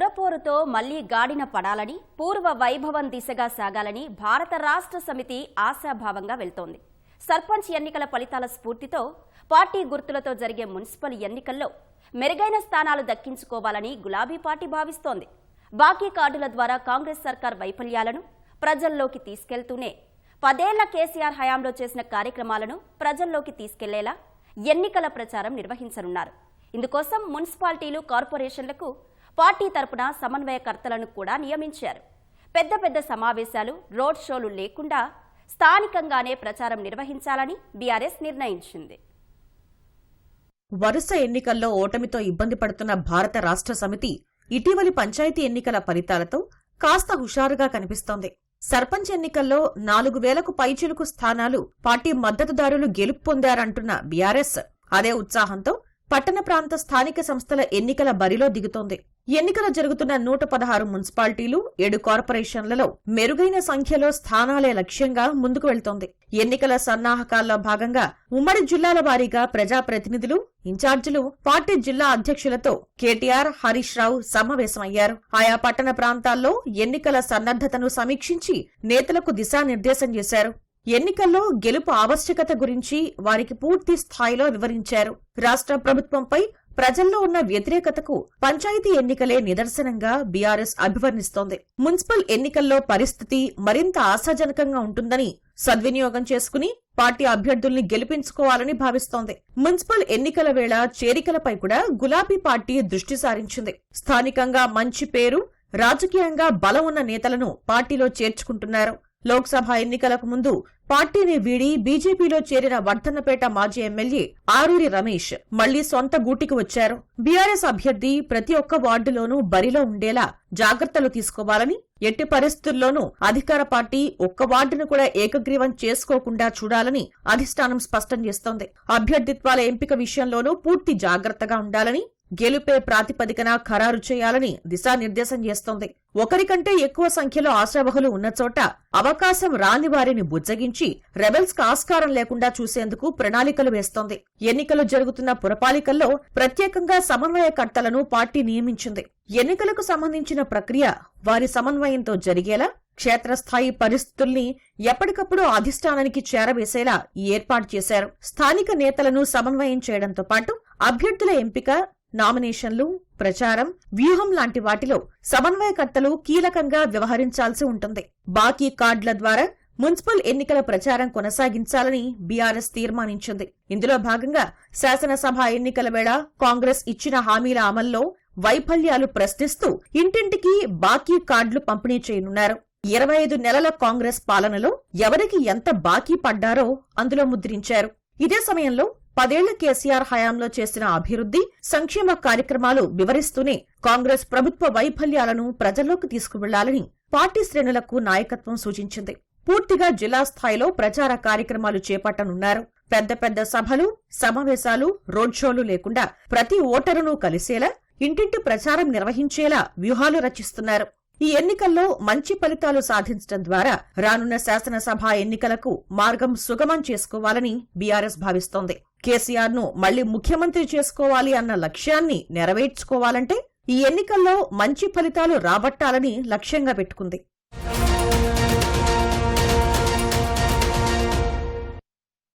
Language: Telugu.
పురపోరుతో మళ్లీ గాడిన పడాలని, పూర్వ వైభవం దిశగా సాగాలని భారత రాష్ట్ర సమితి ఆశాభావంగా వెళ్తోంది. సర్పంచ్ ఎన్నికల ఫలితాల స్ఫూర్తితో పార్టీ గుర్తులతో జరిగే మున్సిపల్ ఎన్నికల్లో మెరుగైన స్థానాలు దక్కించుకోవాలని గులాబీ పార్టీ భావిస్తోంది. బాకీ కార్డుల ద్వారా కాంగ్రెస్ సర్కార్ వైఫల్యాలను ప్రజల్లోకి తీసుకెళ్తూనే 10 ఏళ్ల కేసీఆర్ హయాంలో చేసిన కార్యక్రమాలను ప్రజల్లోకి తీసుకెళ్లేలా ఎన్నికల ప్రచారం నిర్వహించనున్నారు. ఇందుకోసం మున్సిపాలిటీలు, కార్పొరేషన్లకు పార్టీ తరపున సమన్వయకర్తలను కూడా నియమించారు. పెద్ద పెద్ద సమావేశాలు, రోడ్ షోలు లేకుండా స్థానికంగానే ప్రచారం నిర్వహించాలని బీఆర్ఎస్ నిర్ణయించింది. వరుస ఎన్నికల్లో ఓటమితో ఇబ్బంది పడుతున్న భారత రాష్ట్ర సమితి ఇటీవలి పంచాయతీ ఎన్నికల ఫలితాలతో కాస్త హుషారుగా కనిపిస్తోంది. సర్పంచ్ ఎన్నికల్లో 4000కు పైచిలుకు స్థానాలు పార్టీ మద్దతుదారులు గెలుపు పొందారంటున్న బీఆర్ఎస్ అదే ఉత్సాహంతో పట్టణ ప్రాంత స్థానిక సంస్థల ఎన్నికల బరిలో దిగుతోంది. ఎన్నికలు జరుగుతున్న 116 మున్సిపాలిటీలు, 7 కార్పొరేషన్లలో మెరుగైన సంఖ్యలో స్థానాలే లక్ష్యంగా ముందుకు వెళ్తోంది. ఎన్నికల సన్నాహకాల్లో భాగంగా ఉమ్మడి జిల్లాల వారీగా ప్రజాప్రతినిధులు, ఇన్ఛార్జీలు, పార్టీ జిల్లా అధ్యక్షులతో కేటీఆర్, హరీష్ రావు సమావేశమయ్యారు. ఆయా పట్టణ ప్రాంతాల్లో ఎన్నికల సన్నద్ధతను సమీక్షించి నేతలకు దిశానిర్దేశం చేశారు. ఎన్నికల్లో గెలుపు ఆవశ్యకత గురించి వారికి పూర్తి స్థాయిలో వివరించారు. రాష్ట్ర ప్రభుత్వంపై ప్రజల్లో ఉన్న వ్యతిరేకతకు పంచాయతీ ఎన్నికలే నిదర్శనంగా బీఆర్ఎస్ అభివర్ణిస్తోంది. మున్సిపల్ ఎన్నికల్లో పరిస్థితి మరింత ఆశాజనకంగా ఉంటుందని, సద్వినియోగం చేసుకుని పార్టీ అభ్యర్థుల్ని గెలిపించుకోవాలని భావిస్తోంది. మున్సిపల్ ఎన్నికల వేళ చేరికలపై కూడా గులాబీ పార్టీ దృష్టి సారించింది. స్థానికంగా మంచి పేరు, రాజకీయంగా బలం ఉన్న నేతలను పార్టీలో చేర్చుకుంటున్నారు. లోక్సభ ఎన్నికలకు ముందు పార్టీని వీడి బీజేపీలో చేరిన వర్ధన్నపేట మాజీ ఎమ్మెల్యే ఆరూరి రమేష్ మళ్లీ సొంత గూటికి వచ్చారు. బీఆర్ఎస్ అభ్యర్థి ప్రతి ఒక్క వార్డులోనూ బరిలో ఉండేలా జాగ్రత్తలు తీసుకోవాలని, ఎట్టి పరిస్థితుల్లోనూ అధికార పార్టీ ఒక్క వార్డును కూడా ఏకగ్రీవం చేసుకోకుండా చూడాలని అధిష్టానం స్పష్టం చేస్తోంది. అభ్యర్థిత్వాల ఎంపిక విషయంలోనూ పూర్తి జాగ్రత్తగా ఉండాలని, గెలుపే ప్రాతిపదికన ఖరారు చేయాలని దిశానిర్దేశం చేస్తోంది. ఒకరికంటే ఎక్కువ సంఖ్యలో ఆశావహులు ఉన్న చోట అవకాశం రాని వారిని బుజ్జగించి రెబెల్స్ కు ఆస్కారం లేకుండా చూసేందుకు ప్రణాళికలు వేస్తోంది. ఎన్నికలు జరుగుతున్న పురపాలికల్లో ప్రత్యేకంగా సమన్వయకర్తలను పార్టీ నియమించింది. ఎన్నికలకు సంబంధించిన ప్రక్రియ వారి సమన్వయంతో జరిగేలా క్షేత్రస్థాయి పరిస్థితుల్ని ఎప్పటికప్పుడు అధిష్టానానికి చేరవేసేలా ఏర్పాటు చేశారు. స్థానిక నేతలను సమన్వయం చేయడంతో పాటు అభ్యర్థుల ఎంపిక, నామినేషన్లు, ప్రచారం, వ్యూహం లాంటి వాటిలో సమన్వయకర్తలు కీలకంగా వ్యవహరించాల్సి ఉంటుంది. బాకీ కార్డుల ద్వారా మున్సిపల్ ఎన్నికల ప్రచారం కొనసాగించాలని బీఆర్ఎస్ తీర్మానించింది. ఇందులో భాగంగా శాసనసభ ఎన్నికల వేళ కాంగ్రెస్ ఇచ్చిన హామీల అమల్లో వైఫల్యాలు ప్రశ్నిస్తూ ఇంటింటికి బాకీ కార్డులు పంపిణీ చేయనున్నారు. 25 నెలల కాంగ్రెస్ పాలనలో ఎవరికి ఎంత బాకీ పడ్డారో అందులో ముద్రించారు. ఇదే సమయంలో 10 ఏళ్ల కేసీఆర్ హయాంలో చేసిన అభివృద్ధి, సంక్షేమ కార్యక్రమాలు వివరిస్తూనే కాంగ్రెస్ ప్రభుత్వ వైఫల్యాలను ప్రజల్లోకి తీసుకువెళ్లాలని పార్టీ శ్రేణులకు నాయకత్వం సూచించింది. పూర్తిగా జిల్లా స్థాయిలో ప్రచార కార్యక్రమాలు చేపట్టనున్నారు. పెద్ద పెద్ద సభలు, సమావేశాలు, రోడ్ షోలు లేకుండా ప్రతి ఓటరును కలిసేలా, ఇంటింటి ప్రచారం నిర్వహించేలా వ్యూహాలు రచిస్తున్నారు. ఈ ఎన్నికల్లో మంచి ఫలితాలు సాధించడం ద్వారా రానున్న శాసనసభ ఎన్నికలకు మార్గం సుగమం చేసుకోవాలని బీఆర్ఎస్ భావిస్తోంది. కేసీఆర్ ను మళ్లీ ముఖ్యమంత్రి చేసుకోవాలి అన్న లక్ష్యాన్ని నెరవేర్చుకోవాలంటే ఈ ఎన్నికల్లో మంచి ఫలితాలు రాబట్టాలని లక్ష్యంగా పెట్టుకుంది.